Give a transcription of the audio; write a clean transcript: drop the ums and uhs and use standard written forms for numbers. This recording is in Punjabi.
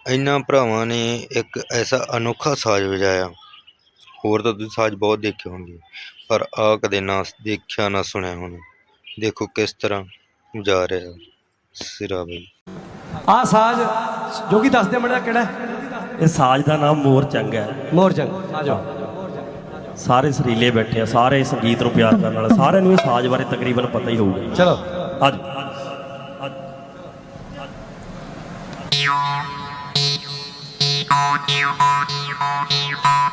ਇਹਨਾਂ ਭਰਾਵਾਂ ਨੇ ਇੱਕ ਐਸਾ ਅਨੋਖਾ ਸਾਜ਼ ਵਜਾਇਆ। ਹੋਰ ਤਾਂ ਤੁਸੀਂ ਸਾਜ਼ ਬਹੁਤ ਦੇਖੇ ਹੋਣਗੇ, ਪਰ ਆਹ ਕਦੇ ਨਾ ਦੇਖਿਆ ਨਾ ਸੁਣਿਆ ਹੋਣਾ। ਦੇਖੋ ਕਿਸ ਤਰ੍ਹਾਂ ਜਾ ਰਿਹਾ ਸਿਰਾ ਬਈ। ਆਹ ਸਾਜ਼ ਜੋਗੀ ਦੱਸਦੇ ਮੜਾ ਕਿਹੜਾ? ਇਹ ਸਾਜ਼ ਦਾ ਨਾਮ ਮੋਰ ਚੰਗ ਹੈ। ਮੋਰ ਚੰਗ। ਆ ਜਾਓ। ਸਾਰੇ ਸਰੀਲੇ ਬੈਠੇ ਆ, ਸਾਰੇ ਸੰਗੀਤ ਨੂੰ ਪਿਆਰ ਕਰਨ ਵਾਲੇ, ਸਾਰਿਆਂ ਨੂੰ ਇਹ ਸਾਜ਼ ਬਾਰੇ ਤਕਰੀਬਨ ਪਤਾ ਹੀ ਹੋਊਗਾ। ਚਲੋ ਅੱਜ Thank you.